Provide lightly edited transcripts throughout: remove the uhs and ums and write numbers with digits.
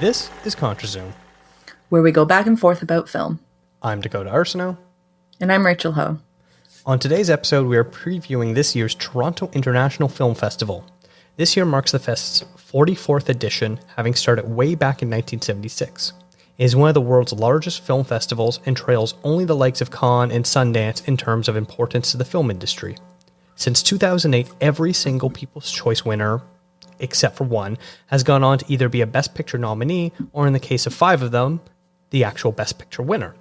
This is ContraZoom, where we go back and forth about film. I'm Dakota Arsenault. And I'm Rachel Ho. On today's episode, we are previewing this year's Toronto International Film Festival. This year marks the Fest's 44th edition, having started way back in 1976. It is one of the world's largest film festivals and trails only the likes of Cannes and Sundance in terms of importance to the film industry. Since 2008, every single People's Choice winner, except for one, has gone on to either be a Best Picture nominee, or in the case of 5 of them, the actual Best Picture winner.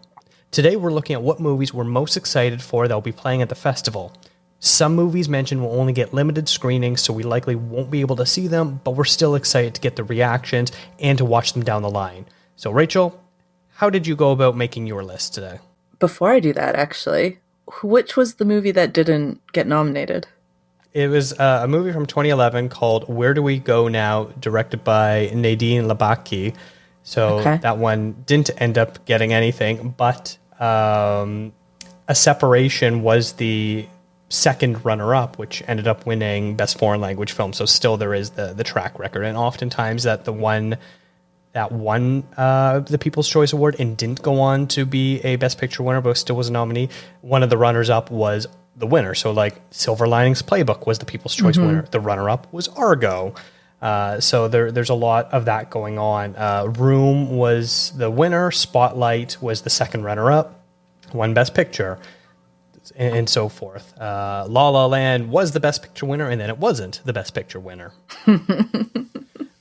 Today we're looking at what movies we're most excited for that will be playing at the festival. Some movies mentioned will only get limited screenings, so we likely won't be able to see them, but we're still excited to get the reactions and to watch them down the line. So Rachel, how did you go about making your list today? Before I do that, actually, which was the movie that didn't get nominated? It was a movie from 2011 called Where Do We Go Now, directed by Nadine Labaki. So That one didn't end up getting anything, but A Separation was the second runner-up, which ended up winning Best Foreign Language Film. So still there is the track record. And oftentimes that the one that won the People's Choice Award and didn't go on to be a Best Picture winner, but still was a nominee, one of the runners-up was the winner. So like Silver Linings Playbook was the People's Choice winner. The runner-up was Argo. So there's a lot of that going on. Room was the winner. Spotlight was the second runner-up. Won Best Picture. And so forth. La La Land was the Best Picture winner, and then it wasn't the Best Picture winner.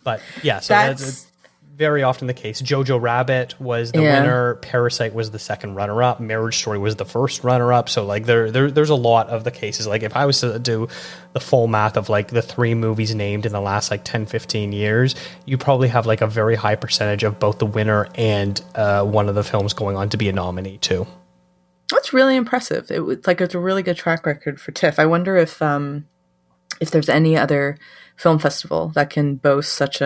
But yeah, so that's very often the case. Jojo Rabbit was the winner. Parasite was the second runner-up. Marriage Story was the first runner-up. So like there's a lot of the cases. Like if I was to do the full math of like the 3 movies named in the last like 10, 15 years, you probably have like a very high percentage of both the winner and one of the films going on to be a nominee too. That's really impressive. It's a really good track record for TIFF. I wonder if there's any other film festival that can boast such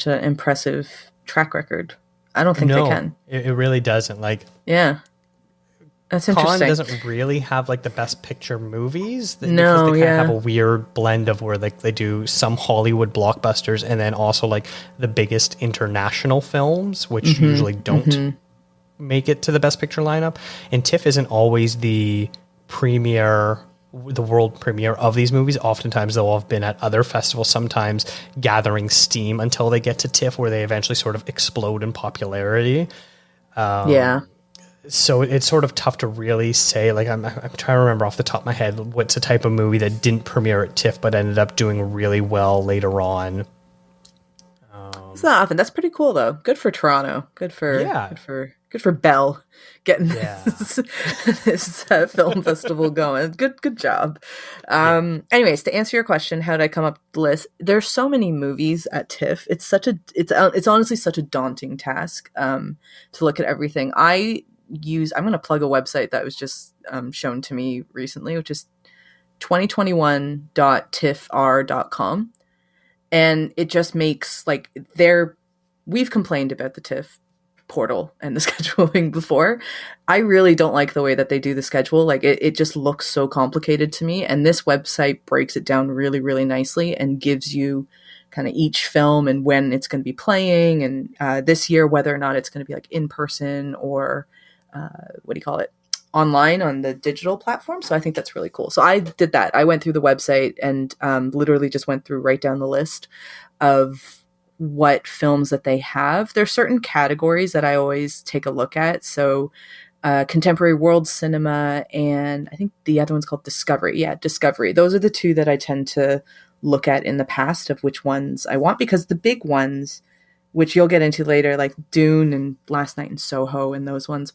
an impressive track record. I don't think they can. It really doesn't. Like, yeah, that's interesting. Cannes doesn't really have like the Best Picture movies. Because they kind of have a weird blend of where like they do some Hollywood blockbusters and then also like the biggest international films, which usually don't make it to the Best Picture lineup. And TIFF isn't always the world premiere of these movies. Oftentimes they'll have been at other festivals, sometimes gathering steam until they get to TIFF, where they eventually sort of explode in popularity. So it's sort of tough to really say. Like I'm trying to remember off the top of my head what's a type of movie that didn't premiere at TIFF but ended up doing really well later on. It's not often. That's pretty cool though. Good for Toronto. Good for Bell getting this film festival going. Good job. Anyways, to answer your question, how did I come up with the list? There's so many movies at TIFF. It's honestly such a daunting task to look at everything. I'm going to plug a website that was just shown to me recently, which is 2021.tiffr.com. And it just makes we've complained about the TIFF portal and the scheduling before. I really don't like the way that they do the schedule. Like it just looks so complicated to me. And this website breaks it down really, really nicely and gives you kind of each film and when it's going to be playing. And this year, whether or not it's going to be like in person or online on the digital platform. So I think that's really cool. So I did that. I went through the website and literally just went through right down the list of what films that they have. There's certain categories that I always take a look at. So contemporary world cinema, and I think the other one's called Discovery. Yeah, Discovery. Those are the 2 that I tend to look at in the past of which ones I want, because the big ones, which you'll get into later, like Dune and Last Night in Soho and those ones,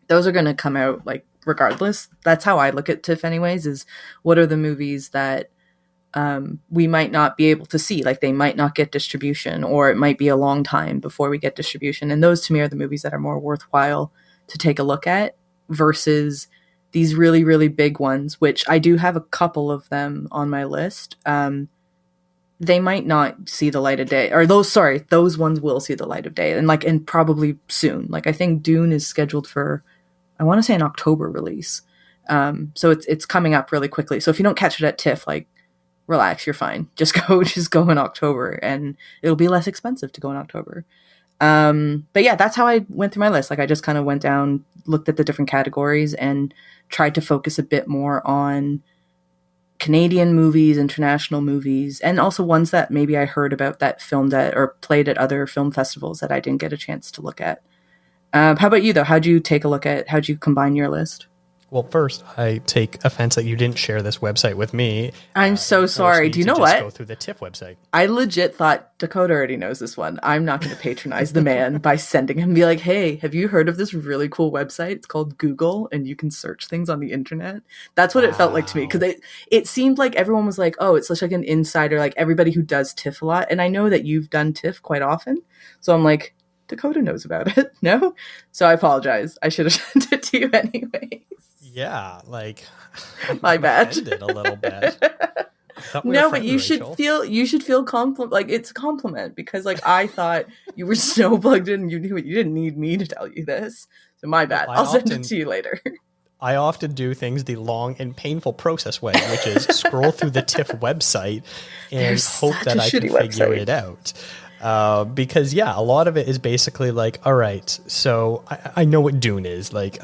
those are going to come out like regardless. That's how I look at TIFF anyways, is what are the movies that we might not be able to see, like they might not get distribution, or it might be a long time before we get distribution. And those to me are the movies that are more worthwhile to take a look at versus these really, really big ones, which I do have a couple of them on my list. They might not see the light of day, or those ones will see the light of day and probably soon. Like I think Dune is scheduled for, I want to say, an October release. So it's coming up really quickly. So if you don't catch it at TIFF, like relax, you're fine. Just go in October, and it'll be less expensive to go in October. But yeah, that's how I went through my list. Like, I just kind of went down, looked at the different categories, and tried to focus a bit more on Canadian movies, international movies, and also ones that maybe I heard about that filmed at or played at other film festivals that I didn't get a chance to look at. How about you, though? How'd you combine your list? Well, first, I take offense that you didn't share this website with me. I'm so sorry. Do you know what? Go through the TIFF website. I legit thought Dakota already knows this one. I'm not going to patronize the man by sending him, be like, hey, have you heard of this really cool website? It's called Google, and you can search things on the internet. That's what it felt like to me, because it seemed like everyone was like, oh, it's such like an insider, like everybody who does TIFF a lot. And I know that you've done TIFF quite often. So I'm like, Dakota knows about it. No? So I apologize. I should have sent it to you anyway. Yeah, like my bad. A little bit. No, but you should feel compliment. Like, it's a compliment, because like I thought you were so plugged in, you knew it. You didn't need me to tell you this. So my bad. I'll send it to you later. I often do things the long and painful process way, which is scroll through the TIFF website and hope that I can figure it out. Because yeah, a lot of it is basically like, all right, so I know what Dune is. Like,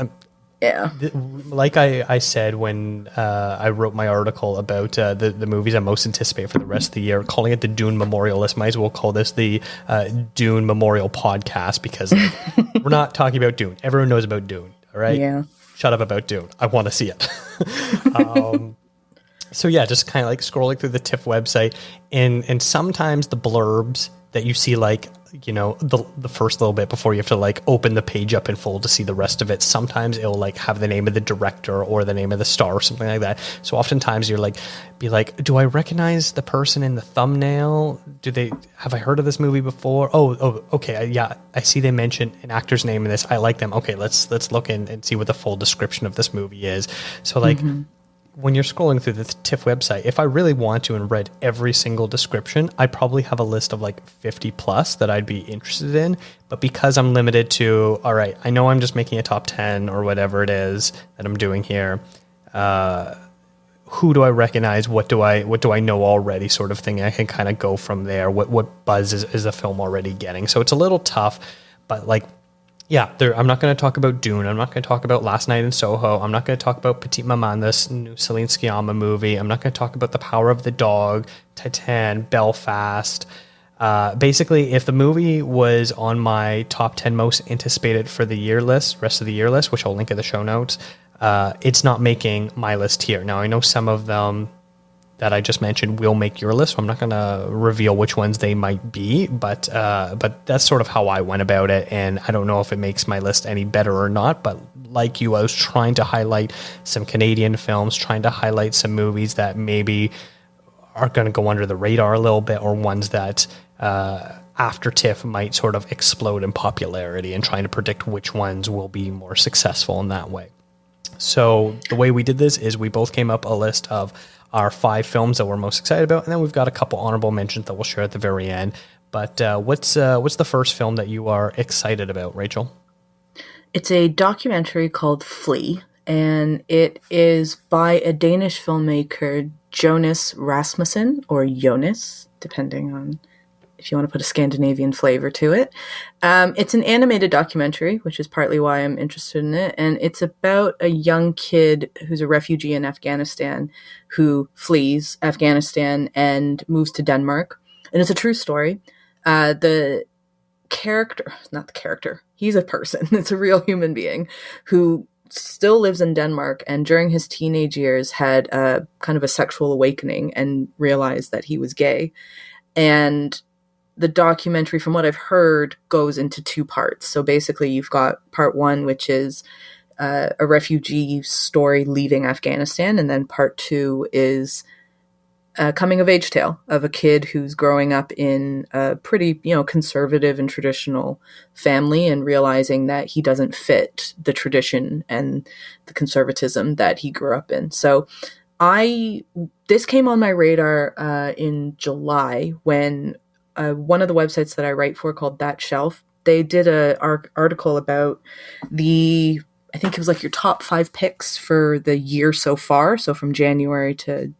yeah. Like I said when I wrote my article about the movies I most anticipate for the rest of the year, calling it the Dune Memorial list, might as well call this the Dune Memorial podcast, because like, we're not talking about Dune. Everyone knows about Dune, all right? Yeah. Shut up about Dune. I want to see it. So yeah, just kind of like scrolling through the TIFF website, and sometimes the blurbs that you see, like, you know, the first little bit before you have to like open the page up in full to see the rest of it. Sometimes it'll like have the name of the director or the name of the star or something like that. So oftentimes you're like, do I recognize the person in the thumbnail? Have I heard of this movie before? Oh, okay. Yeah, I see they mentioned an actor's name in this. I like them. Okay, let's look in and see what the full description of this movie is. So like, when you're scrolling through the TIFF website, if I really want to and read every single description, I probably have a list of like 50 plus that I'd be interested in. But because I'm limited to, all right, I know I'm just making a top 10 or whatever it is that I'm doing here. Who do I recognize? What do I know already, sort of thing? I can kind of go from there. What buzz is the film already getting? So it's a little tough, but like, yeah, I'm not going to talk about Dune. I'm not going to talk about Last Night in Soho. I'm not going to talk about Petite Maman, this new Celine Sciamma movie. I'm not going to talk about The Power of the Dog, Titane, Belfast. Basically, if the movie was on my top 10 most anticipated for the year list, rest of the year list, which I'll link in the show notes, it's not making my list here. Now, I know some of them that I just mentioned will make your list, so I'm not going to reveal which ones they might be, but that's sort of how I went about it, and I don't know if it makes my list any better or not, but like you, I was trying to highlight some Canadian films, trying to highlight some movies that maybe are going to go under the radar a little bit, or ones that after TIFF might sort of explode in popularity, and trying to predict which ones will be more successful in that way. So the way we did this is we both came up a list of our 5 films that we're most excited about, and then we've got a couple honorable mentions that we'll share at the very end. But what's the first film that you are excited about, Rachel? It's a documentary called Flee, and it is by a Danish filmmaker, Jonas Rasmussen, or Jonas, depending on if you want to put a Scandinavian flavor to it. It's an animated documentary, which is partly why I'm interested in it. And it's about a young kid who's a refugee in Afghanistan who flees Afghanistan and moves to Denmark. And it's a true story. He's a person. It's a real human being who still lives in Denmark, and during his teenage years had a kind of a sexual awakening and realized that he was gay. And the documentary, from what I've heard, goes into 2 parts. So basically you've got part 1, which is a refugee story leaving Afghanistan. And then part 2 is a coming of age tale of a kid who's growing up in a pretty, conservative and traditional family, and realizing that he doesn't fit the tradition and the conservatism that he grew up in. So this came on my radar in July when one of the websites that I write for, called That Shelf, they did an article about the I think it was like your top 5 picks for the year so far. So from January to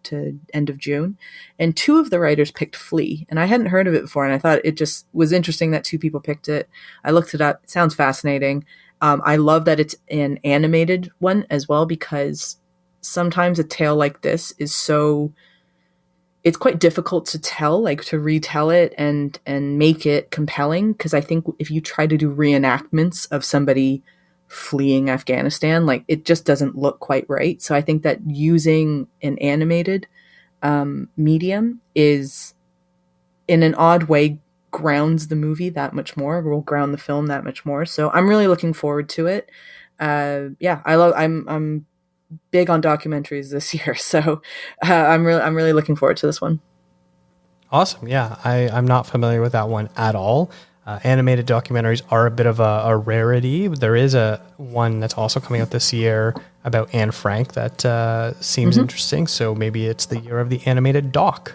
end of June. And 2 of the writers picked Flea. And I hadn't heard of it before. And I thought it just was interesting that 2 people picked it. I looked it up. It sounds fascinating. I love that it's an animated one as well, because sometimes a tale like this is it's quite difficult to tell, like to retell it and make it compelling. Because I think if you try to do reenactments of somebody fleeing Afghanistan, like it just doesn't look quite right. So I think that using an animated medium is, in an odd way, grounds the movie that much more, will ground the film that much more. So I'm really looking forward to it. I'm big on documentaries this year, so I'm really looking forward to this one. Awesome. Yeah, I'm not familiar with that one at all. Animated documentaries are a bit of a rarity. There is one that's also coming out this year about Anne Frank that seems interesting. So maybe it's the year of the animated doc.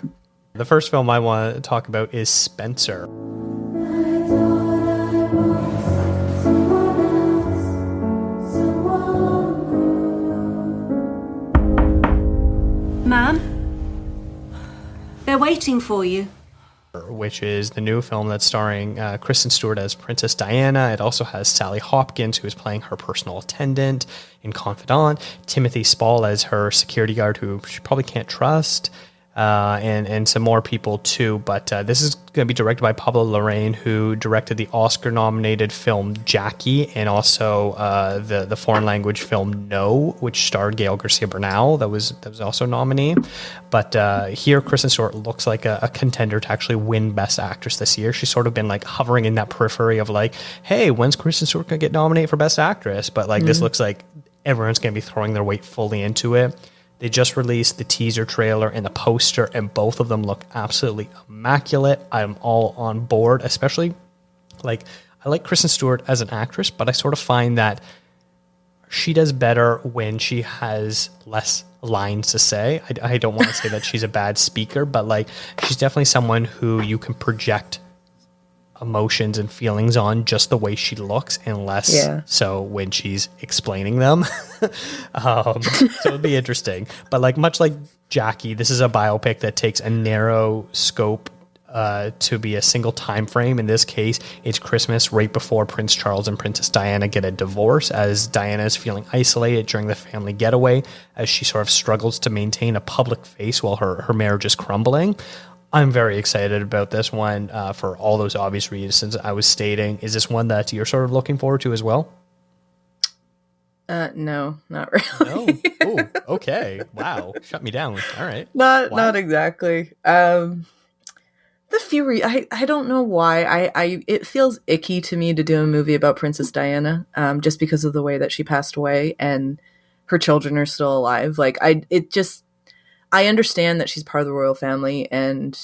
The first film I want to talk about is Spencer. Ma'am, they're waiting for you. Which is the new film that's starring Kristen Stewart as Princess Diana. It also has Sally Hopkins, who is playing her personal attendant and confidant, Timothy Spall as her security guard, who she probably can't trust, and some more people too. But this is going to be directed by Pablo Larraín, who directed the Oscar-nominated film Jackie, and also the foreign language film No, which starred Gael Garcia Bernal. That was also a nominee. But here, Kristen Stewart looks like a contender to actually win Best Actress this year. She's sort of been like hovering in that periphery of like, hey, when's Kristen Stewart going to get nominated for Best Actress? But like this looks like everyone's going to be throwing their weight fully into it. They just released the teaser trailer and the poster, and both of them look absolutely immaculate. I'm all on board, especially like I like Kristen Stewart as an actress, but I sort of find that she does better when she has less lines to say. I don't want to say that she's a bad speaker, but like she's definitely someone who you can project emotions and feelings on just the way she looks, and less so when she's explaining them. So it'll be interesting. But like much like Jackie, this is a biopic that takes a narrow scope to be a single time frame. In this case, it's Christmas right before Prince Charles and Princess Diana get a divorce, as Diana is feeling isolated during the family getaway, as she sort of struggles to maintain a public face while her marriage is crumbling. I'm very excited about this one for all those obvious reasons I was stating. Is this one that you're sort of looking forward to as well? No, not really. No? Oh, okay. Wow. Shut me down. All right. Not exactly. The Fury, I don't know why. It feels icky to me to do a movie about Princess Diana, just because of the way that she passed away and her children are still alive. Like I understand that she's part of the royal family, and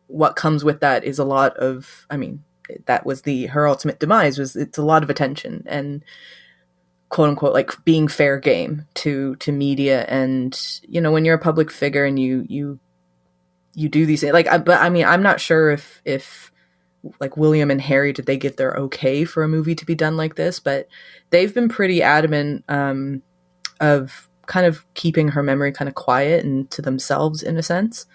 what comes with that is a lot of, I mean, that was her ultimate demise, it's a lot of attention and quote unquote, like being fair game to media. And, you know, when you're a public figure and you do these things, but I mean, I'm not sure if like William and Harry, did they get their okay for a movie to be done like this? But they've been pretty adamant of kind of keeping her memory kind of quiet and to themselves in a sense,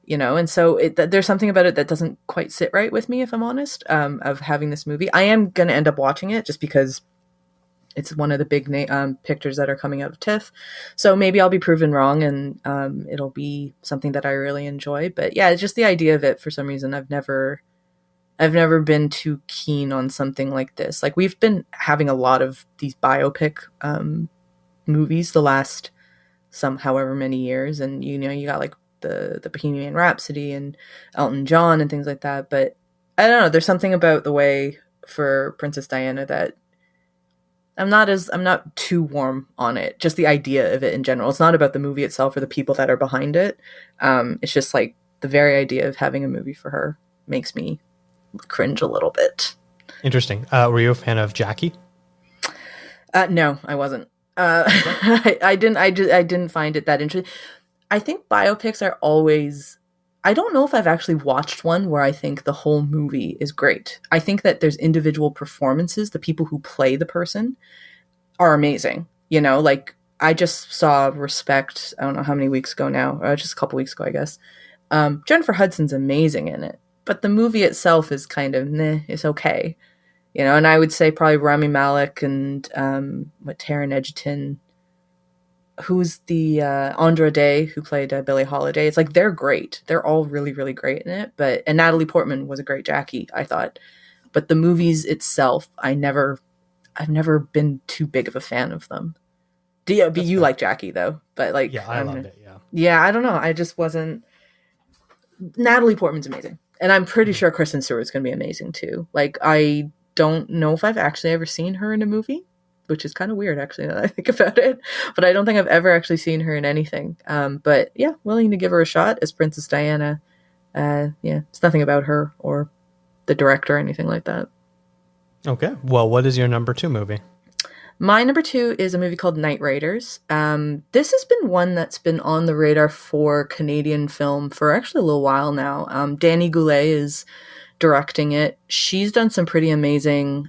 you know? And so there's something about it that doesn't quite sit right with me, if I'm honest, of having this movie. I am going to end up watching it just because it's one of the big pictures that are coming out of TIFF. So maybe I'll be proven wrong and it'll be something that I really enjoy. But yeah, it's just the idea of it, for some reason, I've never been too keen on something like this. Like we've been having a lot of these biopic movies the last however many years, and you know, you got like the Bohemian Rhapsody and Elton John and things like that. But I don't know, there's something about the way for Princess Diana that I'm not too warm on it. Just the idea of it in general. It's not about the movie itself or the people that are behind it. It's just like the very idea of having a movie for her makes me cringe a little bit. Interesting. Were you a fan of Jackie? No, I wasn't. I didn't find it that interesting. I think biopics are always, I don't know if I've actually watched one where I think the whole movie is great. I think that there's individual performances, the people who play the person are amazing. You know, like I just saw Respect, I don't know how many weeks ago now, just a couple weeks ago, I guess. Jennifer Hudson's amazing in it, but the movie itself is kind of, it's okay. You know, and I would say probably Rami Malek and Taron Egerton, who's the Andra Day, who played Billie Holiday. It's like they're great. They're all really, really great in it. And Natalie Portman was a great Jackie, I thought. But the movies itself, I've never been too big of a fan of them. You like Jackie though, but like I loved it. Yeah, I don't know. I just wasn't. Natalie Portman's amazing, and I'm pretty sure Kristen Stewart's going to be amazing too. Like I don't know if I've actually ever seen her in a movie, which is kind of weird actually now that I think about it. But I don't think I've ever actually seen her in anything. But yeah, willing to give her a shot as Princess Diana. It's nothing about her or the director or anything like that. Okay. Well, what is your number 2 movie? My number 2 is a movie called Night Raiders. This has been one that's been on the radar for Canadian film for actually a little while now. Danny Goulet is directing it. She's done some pretty amazing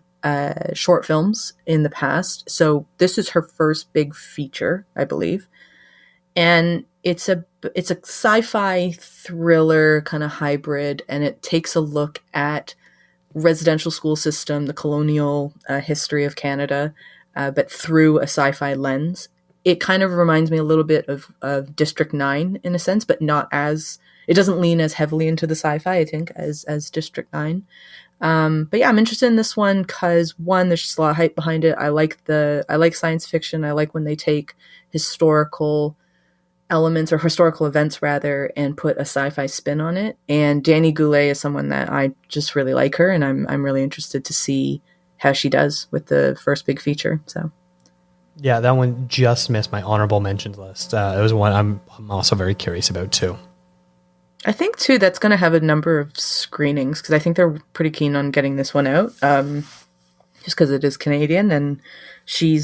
short films in the past. So this is her first big feature, I believe. And it's a sci-fi thriller kind of hybrid, and it takes a look at residential school system, the colonial history of Canada, but through a sci-fi lens. It kind of reminds me a little bit of District 9 in a sense, but it doesn't lean as heavily into the sci-fi, I think, as District 9. But yeah, I'm interested in this one because one, there's just a lot of hype behind it. I like science fiction. I like when they take historical elements or historical events rather and put a sci-fi spin on it. And Danny Goulet is someone that I just really like her, and I'm really interested to see how she does with the first big feature. So yeah, that one just missed my honorable mentions list. It was one I'm also very curious about too. I think too that's going to have a number of screenings because I think they're pretty keen on getting this one out, just because it is Canadian, and she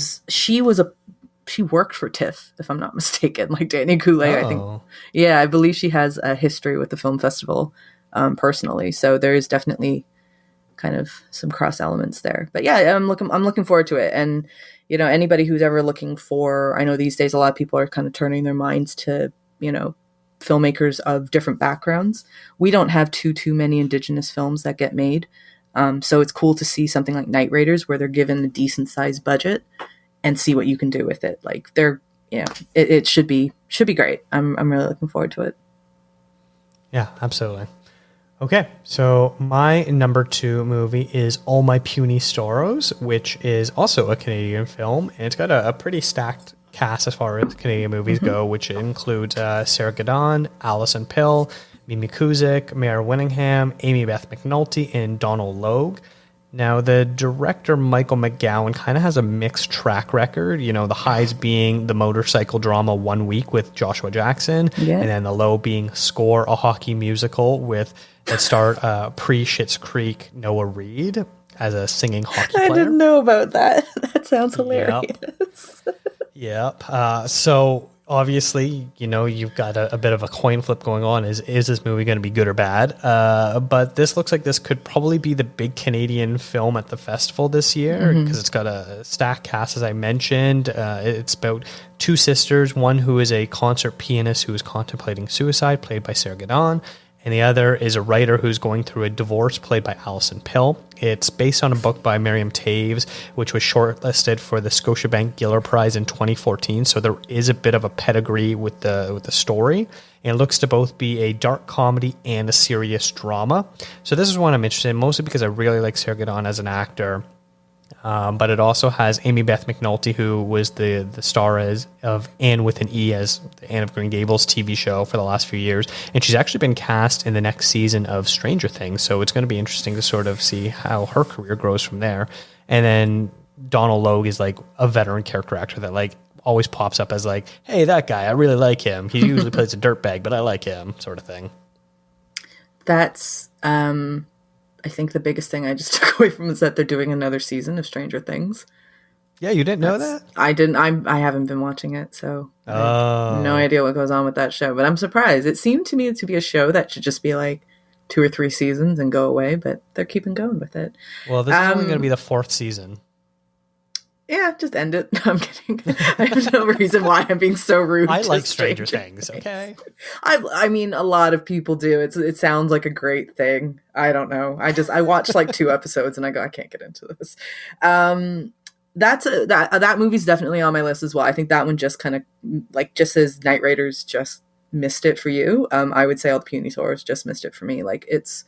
worked for TIFF, if I'm not mistaken, like Danny Goulet. I think, yeah, I believe she has a history with the film festival personally, so there is definitely kind of some cross elements there. But yeah, I'm looking forward to it, and you know, anybody who's ever looking for, I know these days a lot of people are kind of turning their minds to, you know, filmmakers of different backgrounds. We don't have too many Indigenous films that get made, so it's cool to see something like Night Raiders where they're given a decent sized budget and see what you can do with it. Like it should be great. I'm really looking forward to it. Yeah, absolutely. Okay, so my number 2 movie is All My Puny Sorrows, which is also a Canadian film, and it's got a pretty stacked cast as far as Canadian movies go, which includes Sarah Gadon, Alison Pill, Mimi Kuzik, Mare Winningham, Amy Beth McNulty, and Donald Logue. Now, the director, Michael McGowan, kind of has a mixed track record. You know, the highs being the motorcycle drama 1 Week with Joshua Jackson, and then the low being Score, a hockey musical that starred pre-Schitt's Creek Noah Reid as a singing hockey player. I didn't know about that. That sounds hilarious. Yep. So obviously, you know, you've got a bit of a coin flip going on. Is this movie going to be good or bad? But this looks like this could probably be the big Canadian film at the festival this year because it's got a stacked cast, as I mentioned. It's about 2 sisters, one who is a concert pianist who is contemplating suicide, played by Sarah Gadon, and the other is a writer who's going through a divorce, played by Alison Pill. It's based on a book by Miriam Taves, which was shortlisted for the Scotiabank Giller Prize in 2014. So there is a bit of a pedigree with the story. And it looks to both be a dark comedy and a serious drama. So this is one I'm interested in, mostly because I really like Sarah Gadon as an actor. But it also has Amy Beth McNulty, who was the star of Anne with an E as the Anne of Green Gables TV show for the last few years. And she's actually been cast in the next season of Stranger Things. So it's going to be interesting to sort of see how her career grows from there. And then Donald Logue is like a veteran character actor that like always pops up as like, hey, that guy, I really like him. He usually plays a dirtbag, but I like him, sort of thing. That's... I think the biggest thing I just took away from is that they're doing another season of Stranger Things. Yeah, you didn't know that? I didn't. I haven't been watching it, so I have no idea what goes on with that show. But I'm surprised. It seemed to me to be a show that should just be like 2 or 3 seasons and go away, but they're keeping going with it. Well, this is only going to be the 4th season. Yeah, just end it. No, I'm kidding. I have no reason why I'm being so rude. I like Stranger Things. Okay. I mean, a lot of people do. It sounds like a great thing. I don't know. I watched like 2 episodes and I go, I can't get into this. That movie's definitely on my list as well. I think that one just kind of like, just as Night Raiders just missed it for you. I would say all the Puny Tours just missed it for me. Like, it's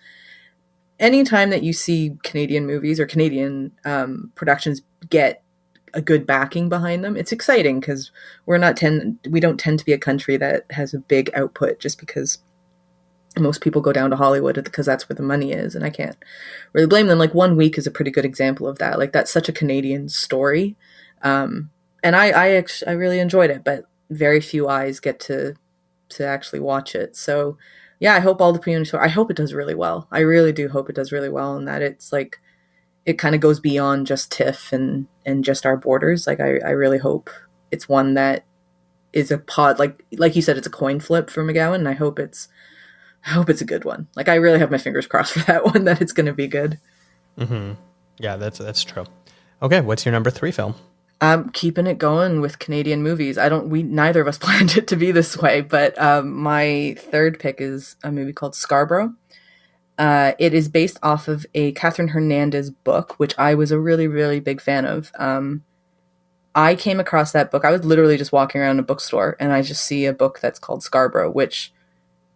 anytime that you see Canadian movies or Canadian productions get a good backing behind them, it's exciting, because we don't tend to be a country that has a big output just because most people go down to Hollywood because that's where the money is, and I can't really blame them. Like, 1 Week is a pretty good example of that. Like, that's such a Canadian story, and I really enjoyed it, but very few eyes get to actually watch it. So yeah, I hope all the Puny Tour, I hope it does really well. I really do hope it does really well, and that it's like, it kind of goes beyond just TIFF and just our borders. Like, I really hope it's one that is a pod, like you said, it's a coin flip for McGowan, and I hope it's a good one. Like, I really have my fingers crossed for that one, that it's going to be good. Mm-hmm. Yeah, that's true. Okay, what's your number 3 film? I'm keeping it going with Canadian movies. Neither of us planned it to be this way, but my third pick is a movie called Scarborough. It is based off of a Catherine Hernandez book, which I was a really, really big fan of. I came across that book. I was literally just walking around a bookstore, and I just see a book that's called Scarborough, which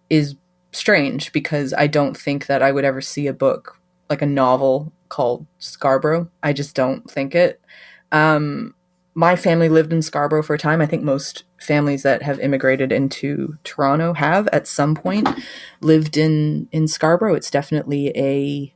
is strange because I don't think that I would ever see a book, like a novel called Scarborough. I just don't think it. My family lived in Scarborough for a time. I think most families that have immigrated into Toronto have at some point lived in Scarborough. It's definitely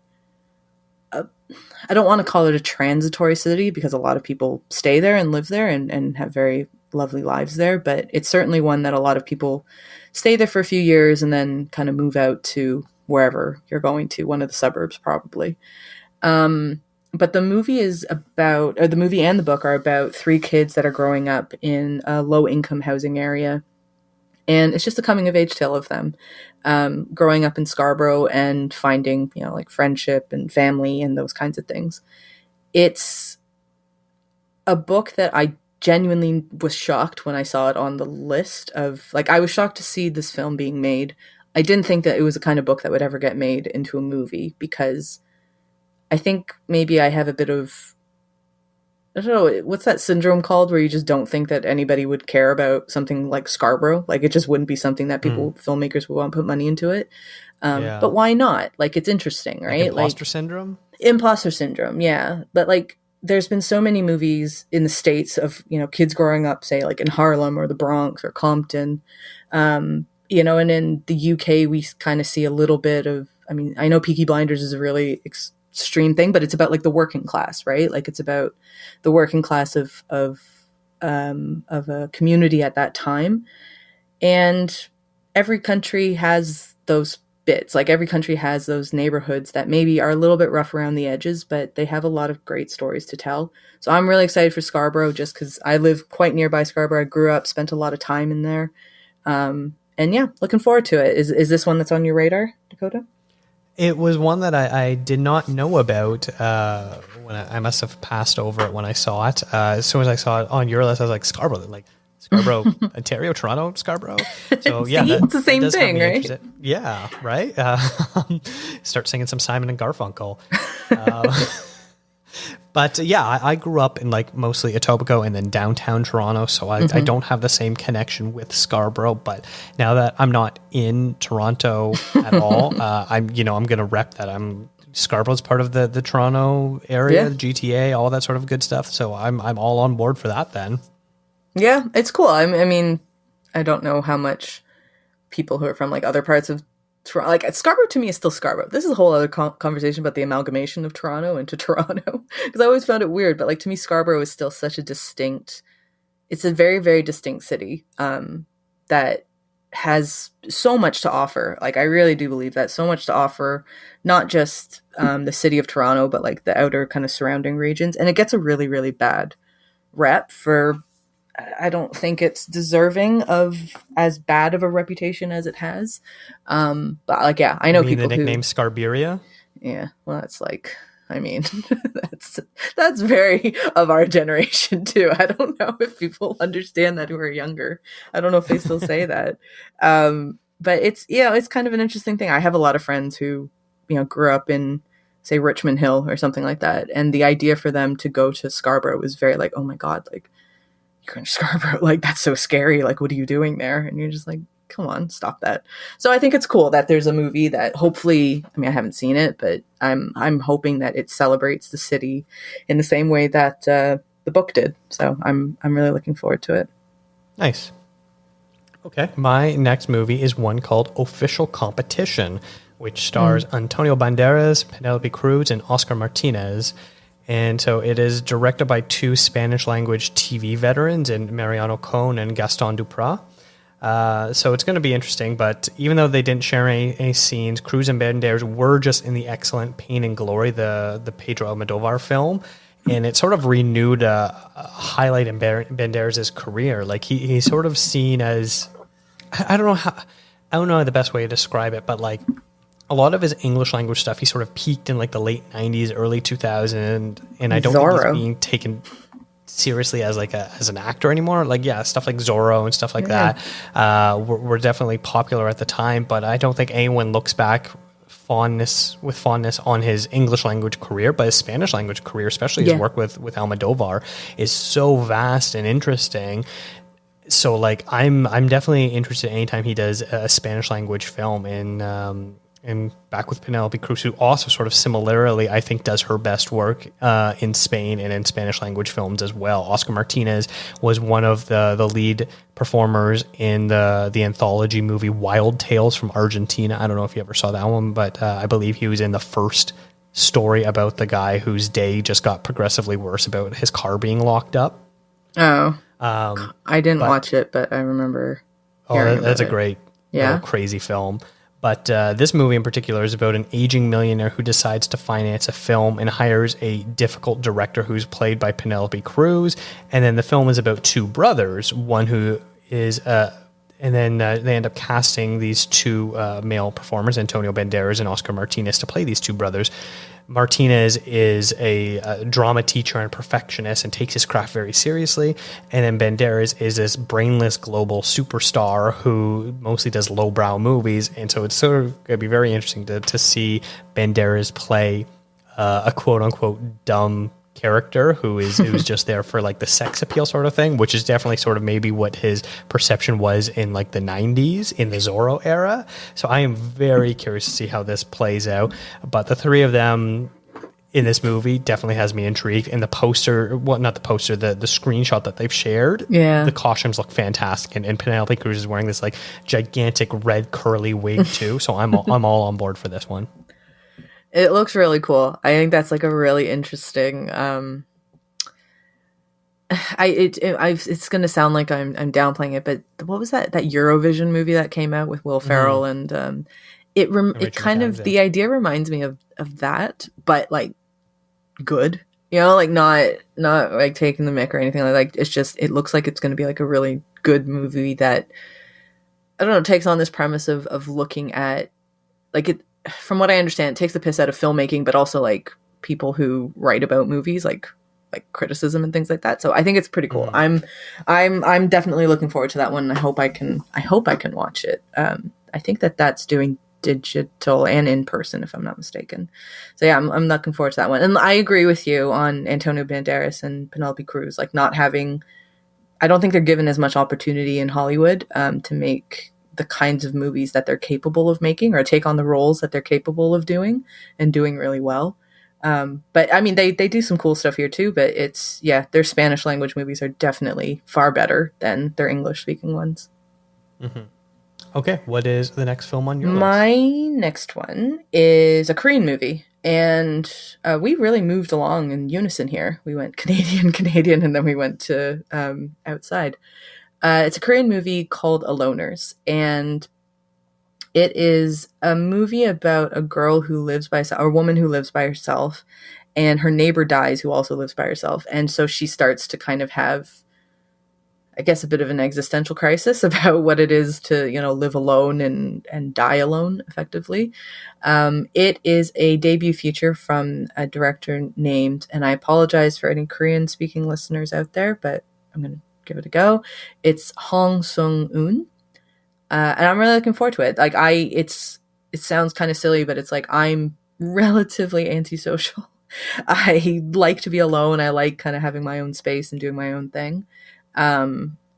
I don't want to call it a transitory city, because a lot of people stay there and live there and have very lovely lives there, but it's certainly one that a lot of people stay there for a few years and then kind of move out to wherever you're going to, one of the suburbs probably. But the movie the movie and the book are about 3 kids that are growing up in a low-income housing area. And it's just a coming-of-age tale of them growing up in Scarborough and finding, like friendship and family and those kinds of things. It's a book that I genuinely was shocked when I saw it on the list of, like, I was shocked to see this film being made. I didn't think that it was the kind of book that would ever get made into a movie, because I think maybe I have a bit of, I don't know, what's that syndrome called, where you just don't think that anybody would care about something like Scarborough. Like, it just wouldn't be something that filmmakers would want to put money into it. But why not? Like, it's interesting, right? Like imposter syndrome? Imposter syndrome, yeah. But like, there's been so many movies in the States of, kids growing up, say, like in Harlem or the Bronx or Compton. And in the UK, we kind of see a little bit of, I mean, I know Peaky Blinders is a really extreme thing, but it's about like the working class, right? Like, it's about the working class of a community at that time. And every country has those bits. Like, every country has those neighborhoods that maybe are a little bit rough around the edges, but they have a lot of great stories to tell. So I'm really excited for Scarborough, just because I live quite nearby Scarborough. I grew up, spent a lot of time in there. And yeah, looking forward to it. Is this one that's on your radar, Dakota? It was one that I did not know about when I must have passed over it when I saw it. As soon as I saw it on your list, I was like, Scarborough, Ontario, Toronto, Scarborough. So yeah, it's the same thing, right? Interested. Yeah, right. Start singing some Simon and Garfunkel. But yeah, I grew up in like mostly Etobicoke and then downtown Toronto, so I don't have the same connection with Scarborough. But now that I'm not in Toronto at all, I'm going to rep that. Scarborough's part of the Toronto area, the GTA, all that sort of good stuff. So I'm all on board for that then. Yeah, it's cool. I mean, I don't know how much people who are from like other parts of Toronto, like Scarborough to me is still Scarborough. This is a whole other conversation about the amalgamation of Toronto into Toronto, because I always found it weird. But like, to me, Scarborough is still such a distinct. It's a very, very distinct city that has so much to offer. Like, I really do believe that so much to offer, not just the city of Toronto, but like the outer kind of surrounding regions. And it gets a really, really bad rep for. I don't think it's deserving of as bad of a reputation as it has. But like, yeah, I know people the nickname Scarborough. Yeah, well, that's like I mean, that's very of our generation too. I don't know if people understand that who are younger. I don't know if they still say that. But it's kind of an interesting thing. I have a lot of friends who, grew up in, say, Richmond Hill or something like that. And the idea for them to go to Scarborough was very like, oh my God, like, you're going to Scarborough. Like, that's so scary. Like, what are you doing there? And you're just like, come on, stop that. So I think it's cool that there's a movie that hopefully, I mean, I haven't seen it, but I'm hoping that it celebrates the city in the same way that the book did. So I'm really looking forward to it. Nice. Okay. My next movie is one called Official Competition, which stars Antonio Banderas, Penelope Cruz, and Oscar Martinez. And so it is directed by two Spanish language TV veterans in Mariano Cohn and Gaston Duprat. So it's going to be interesting, but even though they didn't share any scenes, Cruz and Banderas were just in the excellent Pain and Glory, the Pedro Almodovar film, and it sort of renewed a highlight in Banderas' career. Like he's sort of seen as, I don't know the best way to describe it, but like a lot of his English language stuff, he sort of peaked in like the late 90s, early 2000s, and I don't think he's being taken seriously as as an actor anymore. Like, yeah, stuff like Zorro and stuff like that were definitely popular at the time, but I don't think anyone looks back with fondness on his English language career, but his Spanish language career, especially his work with Almodovar, is so vast and interesting. So like I'm definitely interested anytime he does a Spanish language film, and back with Penelope Cruz, who also sort of similarly, I think, does her best work in Spain and in Spanish language films as well. Oscar Martinez was one of the lead performers in the anthology movie Wild Tales from Argentina. I don't know if you ever saw that one, but I believe he was in the first story about the guy whose day just got progressively worse about his car being locked up. Oh, I didn't watch it, but I remember. Oh, that's a great, crazy film. But this movie in particular is about an aging millionaire who decides to finance a film and hires a difficult director who's played by Penelope Cruz. And then the film is about two brothers, one who is... and then they end up casting these two male performers, Antonio Banderas and Oscar Martinez, to play these two brothers. Martinez is a drama teacher and perfectionist and takes his craft very seriously. And then Banderas is this brainless global superstar who mostly does lowbrow movies. And so it's sort of going to be very interesting to see Banderas play a quote-unquote dumb character who's just there for like the sex appeal sort of thing, which is definitely sort of maybe what his perception was in like the 90s in the Zorro era. So I am very curious to see how this plays out. But the three of them in this movie definitely has me intrigued. And the poster, well, not the poster, the screenshot that they've shared, the costumes look fantastic. And Penelope Cruz is wearing this like gigantic red curly wig too. So I'm all on board for this one. It looks really cool. I think that's like a really interesting. It's going to sound like I'm downplaying it, but what was that Eurovision movie that came out with Will Ferrell and it kind of the idea reminds me of that, but like good, like not like taking the mick or anything like. It's just it looks like it's going to be like a really good movie that I don't know takes on this premise of looking at like it. From what I understand, it takes the piss out of filmmaking, but also like people who write about movies, like criticism and things like that. So I think it's pretty cool. I'm definitely looking forward to that one. I hope I can watch it. I think that's doing digital and in person, if I'm not mistaken. So yeah, I'm looking forward to that one. And I agree with you on Antonio Banderas and Penelope Cruz, like not having. I don't think they're given as much opportunity in Hollywood to make the kinds of movies that they're capable of making or take on the roles that they're capable of doing and doing really well. But I mean, they do some cool stuff here too, but their Spanish language movies are definitely far better than their English speaking ones. Mm-hmm. Okay. What is the next film on your list? My next one is a Korean movie. And we really moved along in unison here. We went Canadian, and then we went to outside. It's a Korean movie called Aloners, and it is a movie about a girl who lives by herself, or a woman who lives by herself, and her neighbor dies who also lives by herself. And so she starts to kind of have, I guess, a bit of an existential crisis about what it is to, live alone and die alone, effectively. It is a debut feature from a director named, and I apologize for any Korean-speaking listeners out there, but I'm going to give it a go. It's Hong Sung-un. And I'm really looking forward to it. It sounds kind of silly, but it's like I'm relatively antisocial. I like to be alone. I like kind of having my own space and doing my own thing.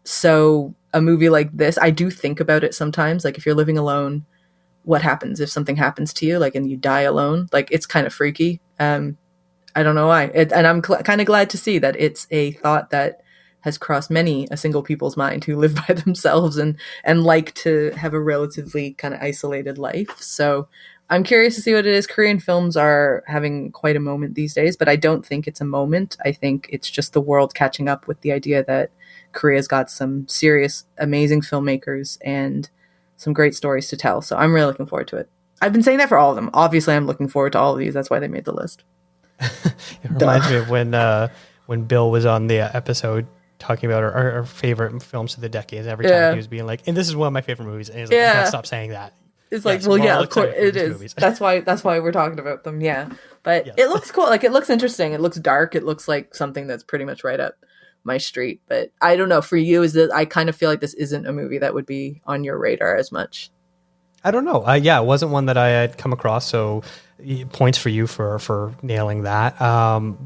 So a movie like this, I do think about it sometimes. Like, if you're living alone, what happens if something happens to you, like, and you die alone? Like, it's kind of freaky. I don't know why. And I'm kind of glad to see that it's a thought that has crossed many a single people's mind who live by themselves and like to have a relatively kind of isolated life. So I'm curious to see what it is. Korean films are having quite a moment these days, but I don't think it's a moment. I think it's just the world catching up with the idea that Korea's got some serious, amazing filmmakers and some great stories to tell. So I'm really looking forward to it. I've been saying that for all of them. Obviously, I'm looking forward to all of these. That's why they made the list. It reminds me of when Bill was on the episode talking about our favorite films of the decades. Every time he was being like, and this is one of my favorite movies. And he's like, you gotta stop saying that. It's like, well, yeah, of course it is. Movies. That's why we're talking about them. Yeah. But it looks cool. Like, it looks interesting. It looks dark. It looks like something that's pretty much right up my street. But I don't know, for you, I kind of feel like this isn't a movie that would be on your radar as much. I don't know. It wasn't one that I had come across. So points for you for nailing that.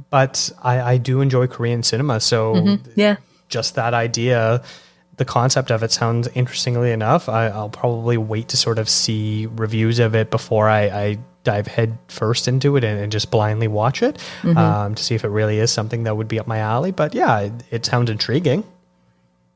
But I do enjoy Korean cinema. So just that idea, the concept of it sounds interestingly enough. I'll probably wait to sort of see reviews of it before I dive head first into it and just blindly watch it to see if it really is something that would be up my alley. But yeah, it sounds intriguing.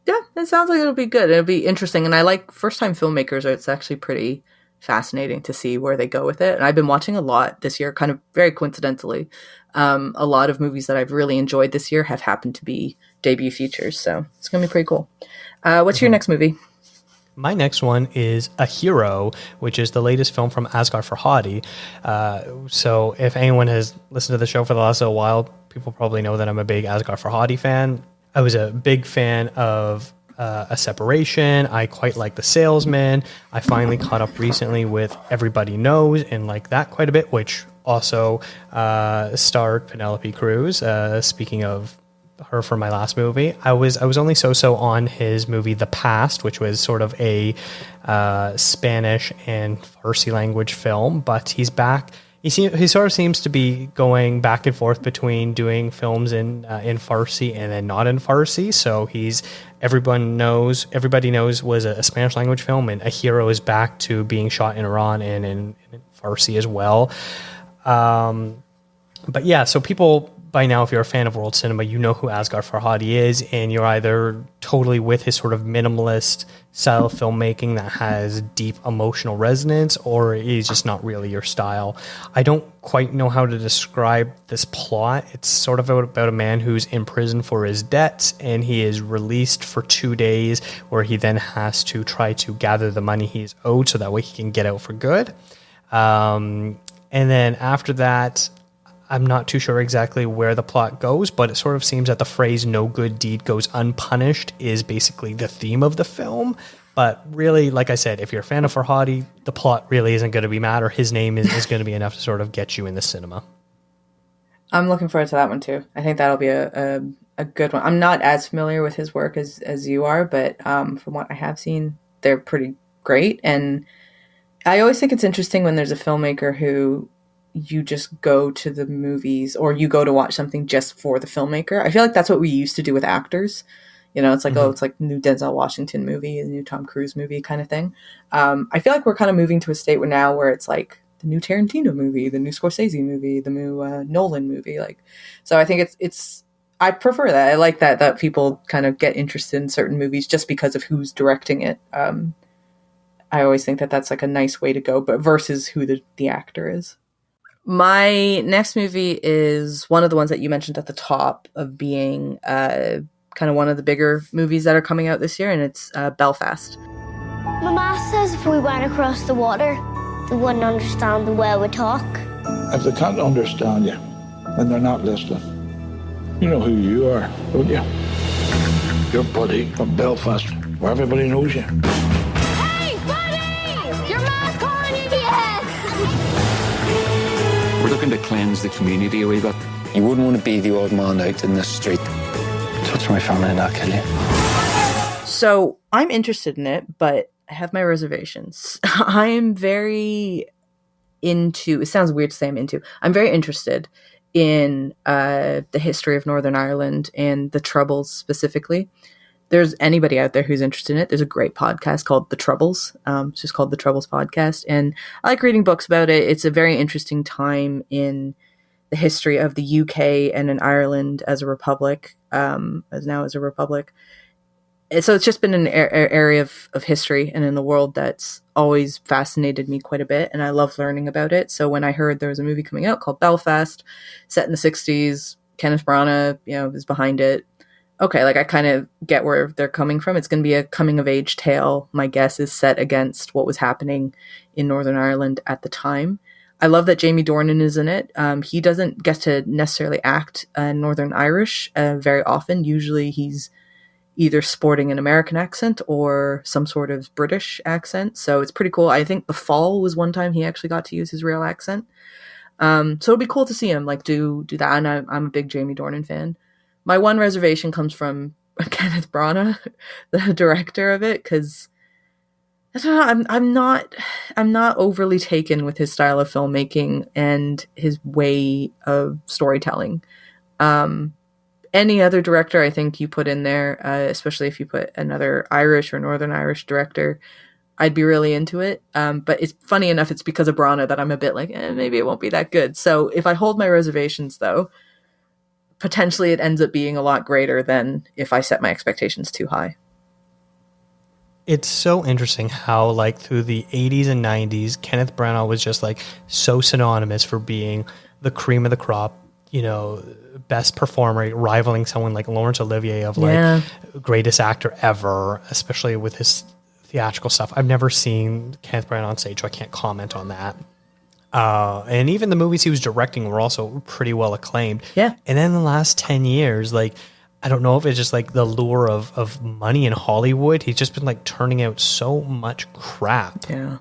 Yeah, it sounds like it'll be good. It'll be interesting. And I like first-time filmmakers. It's actually pretty fascinating to see where they go with it. And I've been watching a lot this year, kind of very coincidentally. A lot of movies that I've really enjoyed this year have happened to be debut features. So it's going to be pretty cool. What's your next movie? My next one is A Hero, which is the latest film from Asghar Farhadi. So if anyone has listened to the show for the last little while, people probably know that I'm a big Asghar Farhadi fan. I was a big fan of A Separation. I quite like The Salesman. I finally caught up recently with Everybody Knows and like that quite a bit, which also starred Penelope Cruz. Speaking of her from my last movie, I was only so on his movie The Past, which was sort of a Spanish and Farsi language film, but he's back. He sort of seems to be going back and forth between doing films in Farsi and then not in Farsi. So Everybody Knows was a Spanish language film, and A Hero is back to being shot in Iran and in Farsi as well. But yeah, so people by now, if you're a fan of world cinema, you know who Asghar Farhadi is, and you're either totally with his sort of minimalist style of filmmaking that has deep emotional resonance, or he's just not really your style. I don't quite know how to describe this plot. It's sort of about a man who's in prison for his debts, and he is released for 2 days, where he then has to try to gather the money he's owed so that way he can get out for good. And then after that, I'm not too sure exactly where the plot goes, but it sort of seems that the phrase "no good deed goes unpunished" is basically the theme of the film. But really, like I said, if you're a fan of Farhadi, the plot really isn't going to be matter. His name is going to be enough to sort of get you in the cinema. I'm looking forward to that one too. I think that'll be a good one. I'm not as familiar with his work as you are, but from what I have seen, they're pretty great. And I always think it's interesting when there's a filmmaker who you just go to the movies or you go to watch something just for the filmmaker. I feel like that's what we used to do with actors. You know, it's like, it's like new Denzel Washington movie, a new Tom Cruise movie kind of thing. I feel like we're kind of moving to a state where it's like the new Tarantino movie, the new Scorsese movie, the new Nolan movie. Like, so I think it's I prefer that. I like that people kind of get interested in certain movies just because of who's directing it. I always think that that's like a nice way to go, but versus who the actor is. My next movie is one of the ones that you mentioned at the top of being kind of one of the bigger movies that are coming out this year, and it's Belfast. Mama says if we went across the water, they wouldn't understand the way we talk. If they can't understand you, then they're not listening. You know who you are, don't you? Your buddy from Belfast, where everybody knows you. Hey, buddy! Your mom's calling you. Yes! We're looking to cleanse the community a wee bit. You wouldn't want to be the odd man out in this street. Touch my family and I'll kill you. So I'm interested in it, but I have my reservations. I'm very into, it sounds weird to say I'm very interested in the history of Northern Ireland and the Troubles specifically. There's anybody out there who's interested in it. There's a great podcast called The Troubles. It's just called The Troubles Podcast. And I like reading books about it. It's a very interesting time in the history of the UK and in Ireland as a republic, as a republic. So it's just been an area of history and in the world that's always fascinated me quite a bit, and I love learning about it. So when I heard there was a movie coming out called Belfast, set in the 60s, Kenneth Branagh, is behind it. Okay, I kind of get where they're coming from. It's going to be a coming-of-age tale. My guess is set against what was happening in Northern Ireland at the time. I love that Jamie Dornan is in it. He doesn't get to necessarily act Northern Irish very often. Usually he's either sporting an American accent or some sort of British accent. So it's pretty cool. I think The Fall was one time he actually got to use his real accent. So it'll be cool to see him do that. And I'm a big Jamie Dornan fan. My one reservation comes from Kenneth Branagh, the director of it, because I don't know, I'm not overly taken with his style of filmmaking and his way of storytelling. Any other director I think you put in there, especially if you put another Irish or Northern Irish director, I'd be really into it. But it's funny enough, it's because of Branagh that I'm a bit like, maybe it won't be that good. So if I hold my reservations, though, potentially it ends up being a lot greater than if I set my expectations too high. It's so interesting how, through the 80s and 90s, Kenneth Branagh was just, so synonymous for being the cream of the crop, best performer, rivaling someone like Laurence Olivier of greatest actor ever, especially with his theatrical stuff. I've never seen Kenneth Branagh on stage, so I can't comment on that. And even the movies he was directing were also pretty well acclaimed. Yeah. And then in the last 10 years, I don't know if it's just the lure of money in Hollywood. He's just been turning out so much crap. Yeah.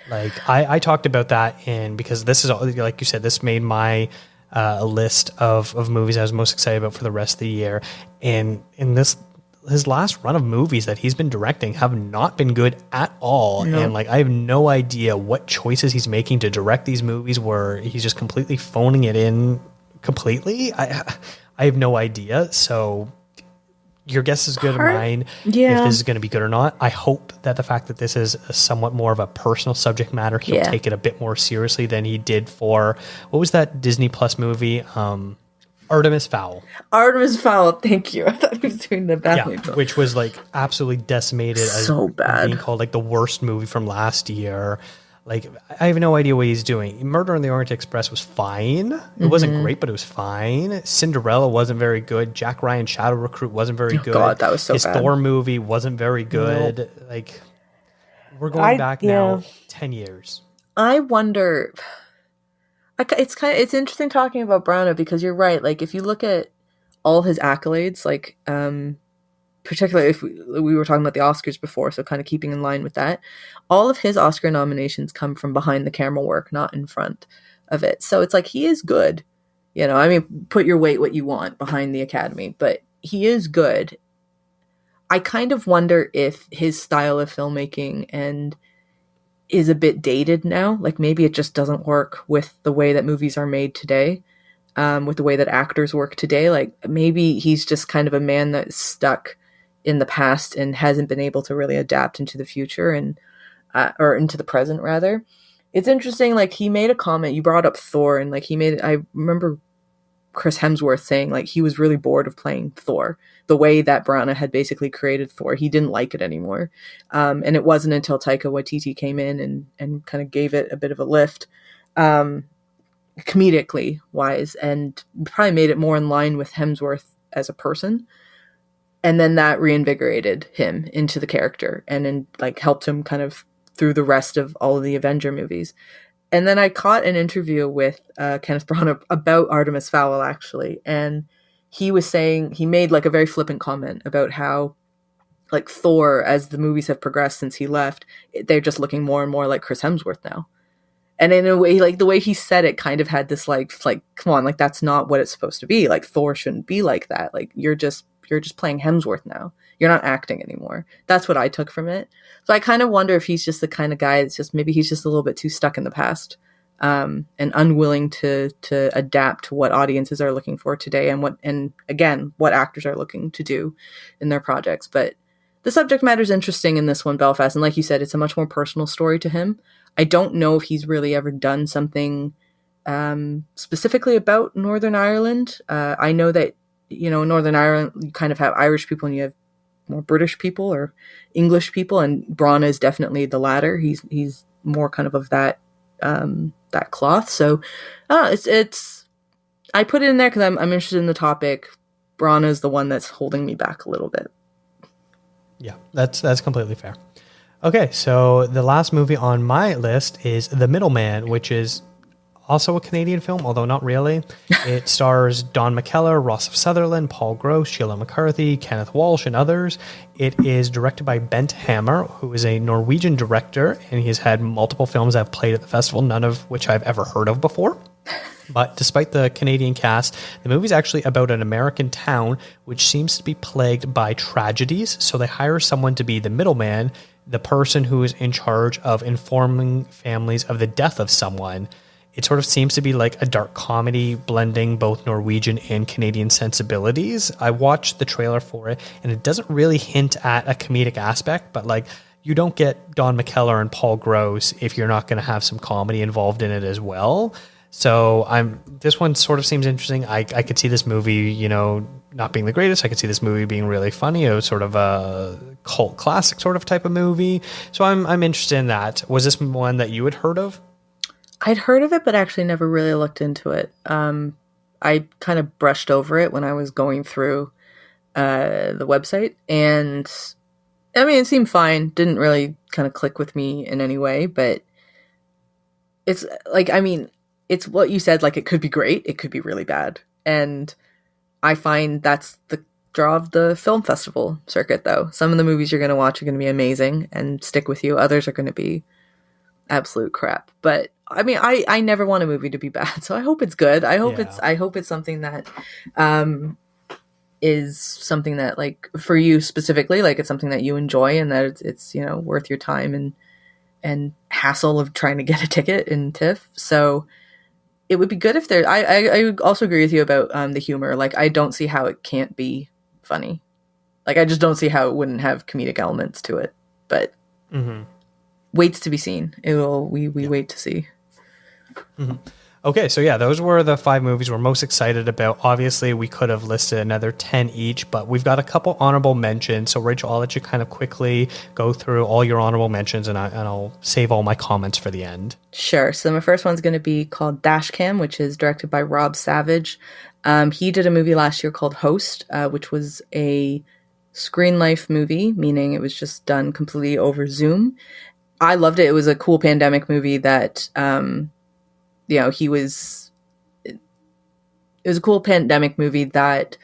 I talked about that because this is, like you said, this made my a list of movies I was most excited about for the rest of the year. And in his last run of movies that he's been directing have not been good at all. No. And I have no idea what choices he's making to direct these movies where he's just completely phoning it in completely. I have no idea. So your guess is good as mine if this is going to be good or not. I hope that the fact that this is somewhat more of a personal subject matter, he'll take it a bit more seriously than he did for, what was that Disney Plus movie? Artemis Fowl. Artemis Fowl, thank you. I thought he was doing the bad movie. Which was absolutely decimated so bad. Being called the worst movie from last year. I have no idea what he's doing. Murder on the Orient Express was fine. It wasn't great, but it was fine. Cinderella wasn't very good. Jack Ryan Shadow Recruit wasn't very good. God, that was so bad. His Thor movie wasn't very good. Nope. We're going back now 10 years. I wonder. It's interesting talking about Branagh because you're right. If you look at all his accolades, particularly if we were talking about the Oscars before, so kind of keeping in line with that, all of his Oscar nominations come from behind the camera work, not in front of it. So it's he is good. Put your weight what you want behind the Academy, but he is good. I kind of wonder if his style of filmmaking is a bit dated now. Maybe it just doesn't work with the way that movies are made today, with the way that actors work today. Maybe he's just kind of a man that's stuck in the past and hasn't been able to really adapt into the future and or into the present rather. It's interesting, he made a comment, you brought up Thor, and I remember Chris Hemsworth saying he was really bored of playing Thor. The way that Branagh had basically created Thor, he didn't like it anymore. And it wasn't until Taika Waititi came in and kind of gave it a bit of a lift, comedically wise, and probably made it more in line with Hemsworth as a person. And then that reinvigorated him into the character and helped him kind of through the rest of all of the Avenger movies. And then I caught an interview with Kenneth Branagh about Artemis Fowl, actually. And he was saying, he made a very flippant comment about how like Thor, as the movies have progressed since he left, they're just looking more and more like Chris Hemsworth now. And in a way, like the way he said it kind of had this like, come on, like that's not what it's supposed to be. Like Thor shouldn't be like that. Like you're just playing Hemsworth now. You're not acting anymore. That's what I took from it. So I kind of wonder if he's just the kind of guy that's just, maybe he's just a little bit too stuck in the past, and unwilling to adapt to what audiences are looking for today, and again, what actors are looking to do in their projects. But the subject matter is interesting in this one, Belfast. And like you said, it's a much more personal story to him. I don't know if he's really ever done something specifically about Northern Ireland. I know that, Northern Ireland, you kind of have Irish people and you have more British people or English people. And Brana is definitely the latter. He's more kind of that that cloth. So it's I put it in there because I'm interested in the topic. Brana is the one that's holding me back a little bit. Yeah, that's completely fair. Okay, so the last movie on my list is The Middleman, which is also a Canadian film, although not really. It stars Don McKellar, Ross of Sutherland, Paul Gross, Sheila McCarthy, Kenneth Walsh, and others. It is directed by Bent Hammer, who is a Norwegian director, and he has had multiple films that have played at the festival, none of which I've ever heard of before. But despite the Canadian cast, the movie is actually about an American town which seems to be plagued by tragedies, so they hire someone to be the middleman, the person who is in charge of informing families of the death of someone. It sort of seems to be like a dark comedy blending both Norwegian and Canadian sensibilities. I watched the trailer for it, and it doesn't really hint at a comedic aspect, but like you don't get Don McKellar and Paul Gross if you're not going to have some comedy involved in it as well. So this one sort of seems interesting. I could see this movie, not being the greatest. I could see this movie being really funny. It was sort of a cult classic sort of type of movie. So I'm interested in that. Was this one that you had heard of? I'd heard of it, but actually never really looked into it. I kind of brushed over it when I was going through the website. And I mean, it seemed fine. Didn't really kind of click with me in any way, but it's like, I mean, it's what you said, like it could be great, it could be really bad. And I find that's the draw of the film festival circuit, though. Some of the movies you're going to watch are going to be amazing and stick with you. Others are going to be absolute crap. But I mean, I never want a movie to be bad, so I hope it's good. I hope it's something that is something that, like, for you specifically, like it's something that you enjoy and that it's worth your time and hassle of trying to get a ticket in TIFF. So it would be good if there. I also agree with you about the humor. Like, I don't see how it can't be funny. Like, I just don't see how it wouldn't have comedic elements to it. But waits to be seen. We wait to see. Mm-hmm. Okay, so yeah, those were the 5 movies we're most excited about. Obviously, we could have listed another 10 each, but we've got a couple honorable mentions. So, Rachel, I'll let you kind of quickly go through all your honorable mentions, and I'll save all my comments for the end. Sure. So, my first one's going to be called DASHCAM, which is directed by Rob Savage. He did a movie last year called Host, which was a screen life movie, meaning it was just done completely over Zoom. I loved it. It was a cool pandemic movie that... it was a cool pandemic movie that